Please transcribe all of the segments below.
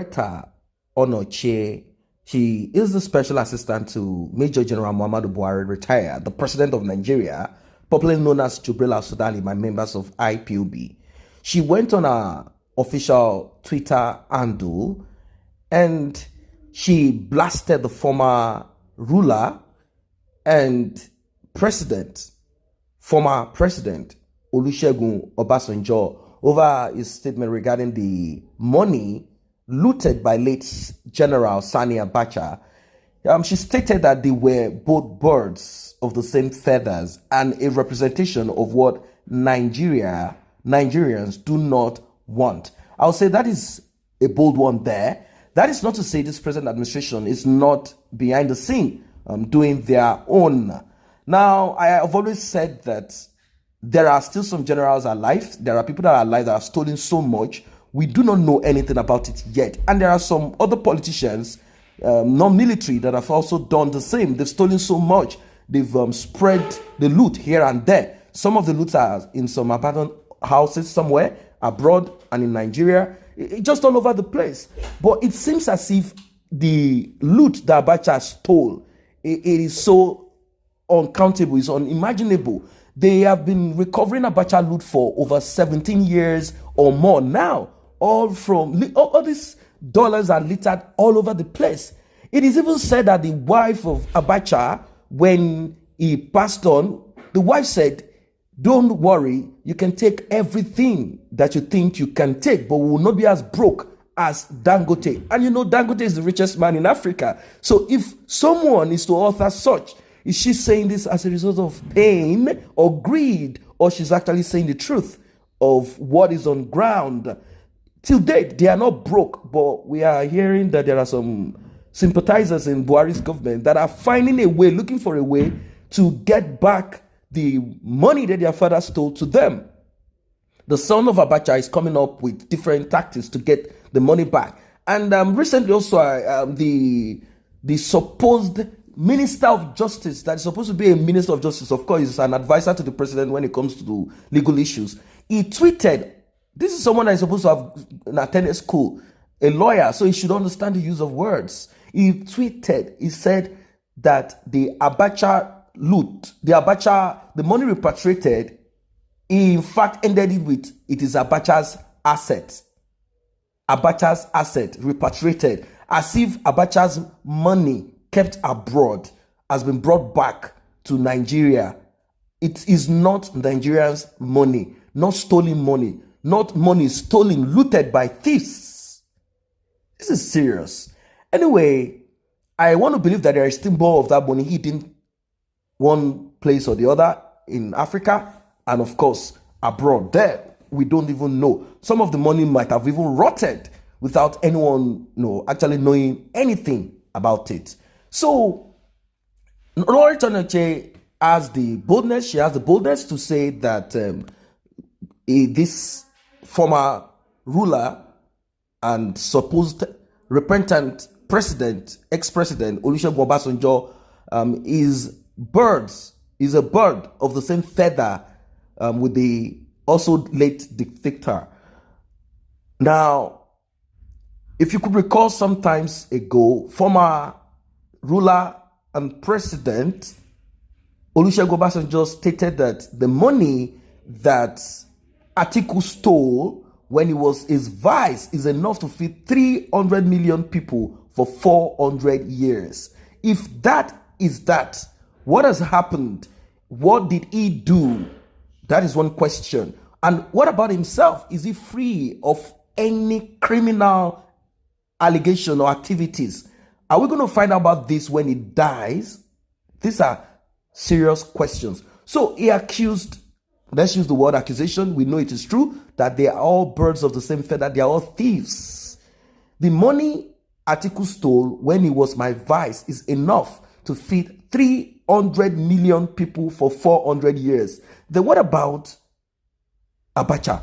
Director ONOCHIE, she is the special assistant to Major General Muhammadu Buhari, retired, the president of Nigeria, popularly known as Jubril al-Sudani by members of IPOB. She went on her official Twitter handle and she blasted the former ruler and former president Olusegun Obasanjo over his statement regarding the money looted by late General Sani Abacha. She stated that they were both birds of the same feathers and a representation of what Nigerians do not want. I'll say that is a bold one there. That is not to say this present administration is not behind the scene doing their own. Now, I have always said that there are still some generals alive. There are people that are alive that have stolen so much. We do not know anything about it yet. And there are some other politicians, non-military, that have also done the same. They've stolen so much. They've spread the loot here and there. Some of the loot are in some abandoned houses somewhere, abroad and in Nigeria. Just all over the place. But it seems as if the loot that Abacha stole, it is so uncountable, it's unimaginable. They have been recovering Abacha loot for over 17 years or more now. All these dollars are littered all over the place. It is even said that the wife of Abacha, when he passed on, the wife said, "Don't worry, you can take everything that you think you can take, but we will not be as broke as Dangote." And you know, Dangote is the richest man in Africa. So if someone is to author such, is she saying this as a result of pain or greed, or she's actually saying the truth of what is on ground? Till date, they are not broke, but we are hearing that there are some sympathizers in Buhari's government that are finding a way, looking for a way to get back the money that their father stole to them. The son of Abacha is coming up with different tactics to get the money back. And recently also, the supposed Minister of Justice, that is supposed to be a Minister of Justice, of course, is an advisor to the president when it comes to legal issues. He tweeted, this is someone that is supposed to have attended school, a lawyer, so he should understand the use of words. He tweeted, he said that the Abacha loot, the money repatriated, he in fact ended it with, it is Abacha's asset. Abacha's asset repatriated, as if Abacha's money kept abroad has been brought back to Nigeria. It is not Nigerians' money, not stolen money, not money stolen, looted by thieves. This is serious. Anyway, I want to believe that there is still more of that money hidden one place or the other in Africa, and of course abroad. There we don't even know. Some of the money might have even rotted without anyone actually knowing anything about it. So Lord ONOCHIE has the boldness, to say that this former ruler and supposed repentant president, ex-president Olusegun Obasanjo, is a bird of the same feather with the also late dictator. Now, if you could recall, sometimes ago, former ruler and president Olusegun Obasanjo stated that the money that Atiku stole when he was his vice is enough to feed 300 million people for 400 years. If that is that, what has happened? What did he do? That is one question. And what about himself? Is he free of any criminal allegation or activities? Are we going to find out about this when he dies? These are serious questions. So he accused, let's use the word accusation, we know it is true, that they are all birds of the same feather, they are all thieves. The money Atiku stole when he was my vice is enough to feed 300 million people for 400 years. Then what about Abacha?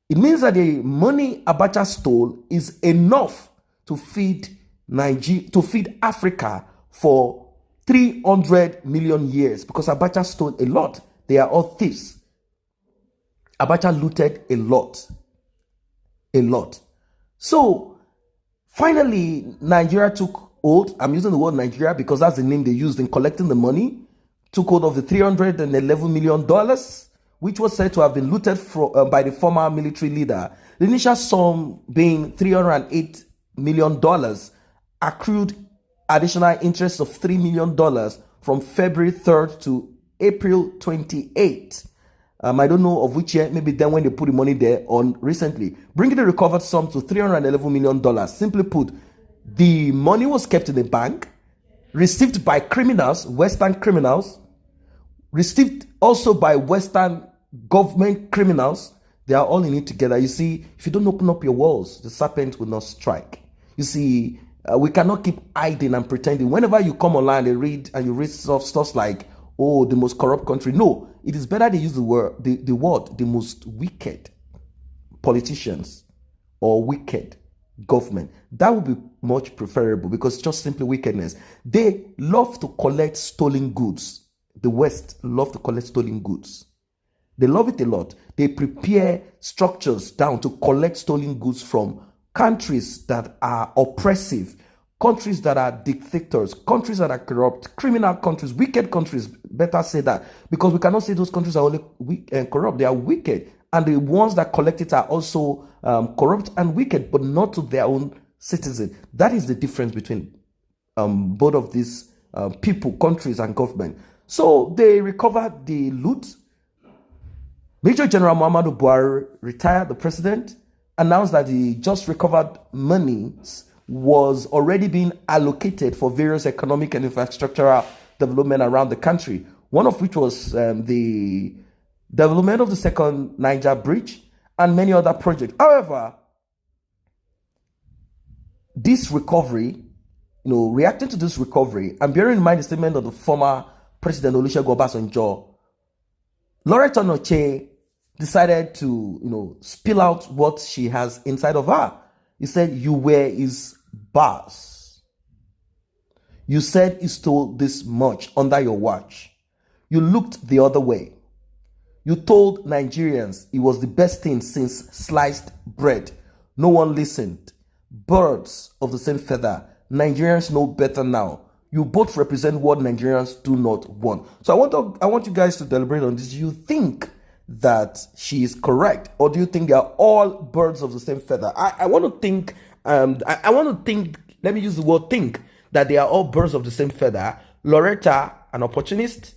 It means that the money Abacha stole is enough to feed Africa for 300 million years, because Abacha stole a lot. They are all thieves. Abacha looted a lot. So Finally, Nigeria took hold. I'm using the word Nigeria because that's the name they used in collecting the money. Took hold of the $311 million, which was said to have been looted by the former military leader. The initial sum being $308 million, accrued additional interest of $3 million from February 3rd to April 28th. I don't know of which year, maybe then when they put the money there on recently, bringing the recovered sum to $311 million. Simply put, the money was kept in the bank, received by criminals, Western criminals, received also by Western government criminals. They are all in it together. You see, if you don't open up your walls, the serpent will not strike. You see, we cannot keep hiding and pretending. Whenever you come online and read stuff like, oh, the most corrupt country. No, it is better to use the word, the most wicked politicians or wicked government. That would be much preferable because it's just simply wickedness. They love to collect stolen goods. The West love to collect stolen goods. They love it a lot. They prepare structures down to collect stolen goods from countries that are oppressive, countries that are dictators, countries that are corrupt, criminal countries, wicked countries, better say that, because we cannot say those countries are only corrupt, they are wicked, and the ones that collect it are also corrupt and wicked, but not to their own citizens. That is the difference between both of these people, countries, and government. So they recovered the loot. Major General Muhammadu Buhari, retired, the president, announced that the just recovered monies was already being allocated for various economic and infrastructural development around the country, one of which was the development of the second Niger Bridge and many other projects. However, this recovery, reacting to this recovery and bearing in mind the statement of the former President Olusegun Obasanjo, Loretta Onochie decided to, spill out what she has inside of her. He said, you were his boss. You said he stole this much under your watch. You looked the other way. You told Nigerians it was the best thing since sliced bread. No one listened. Birds of the same feather. Nigerians know better now. You both represent what Nigerians do not want. So I want you guys to deliberate on this. Do you think that she is correct, or do you think they are all birds of the same feather? I want to think. I want to think. Let me use the word think, that they are all birds of the same feather. Loretta, an opportunist,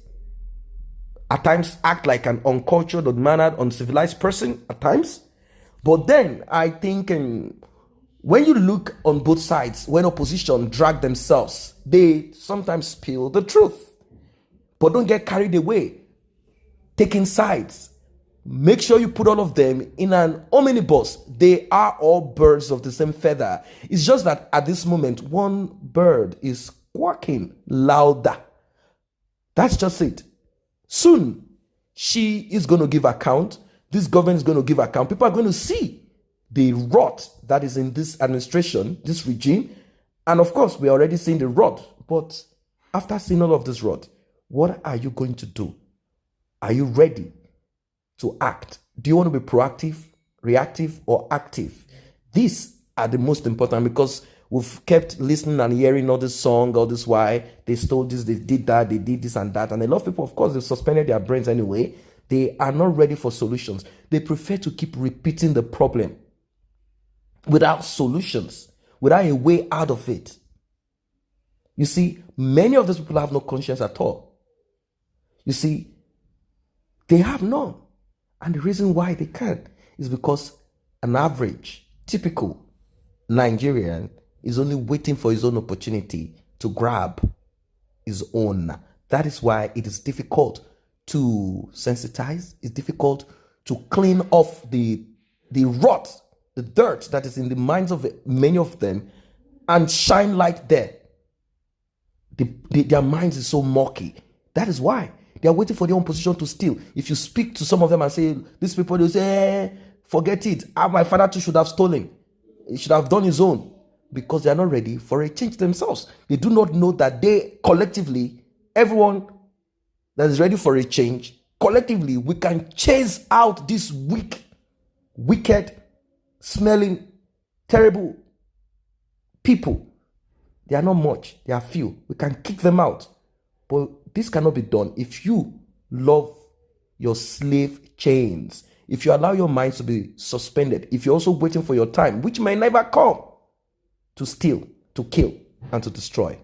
at times act like an uncultured, unmannered, uncivilized person at times. But then I think when you look on both sides, when opposition drag themselves, they sometimes spill the truth. But don't get carried away, taking sides. Make sure you put all of them in an omnibus. They are all birds of the same feather. It's just that at this moment, one bird is quacking louder. That's just it. Soon, she is going to give account. This government is going to give account. People are going to see the rot that is in this administration, this regime. And of course, we are already seeing the rot. But after seeing all of this rot, what are you going to do? Are you ready to act? Do you want to be proactive, reactive, or active? These are the most important, because we've kept listening and hearing all this song, all this why they stole this, they did that, they did this and that. And a lot of people, of course, they've suspended their brains anyway. They are not ready for solutions. They prefer to keep repeating the problem without solutions, without a way out of it. You see, many of these people have no conscience at all. You see, they have none. And the reason why they can't is because an average, typical Nigerian is only waiting for his own opportunity to grab his own. That is why it is difficult to sensitize. It's difficult to clean off the rot, the dirt that is in the minds of many of them, and shine light there. Their minds is so murky. That is why they are waiting for their own position to steal. If you speak to some of them and say, these people, they say, forget it. My father too should have stolen. He should have done his own. Because they are not ready for a change themselves. They do not know that they collectively, everyone that is ready for a change, collectively, we can chase out this weak, wicked, smelling, terrible people. They are not much. They are few. We can kick them out. But this cannot be done if you love your slave chains. If you allow your minds to be suspended. If you're also waiting for your time, which may never come, to steal, to kill, and to destroy.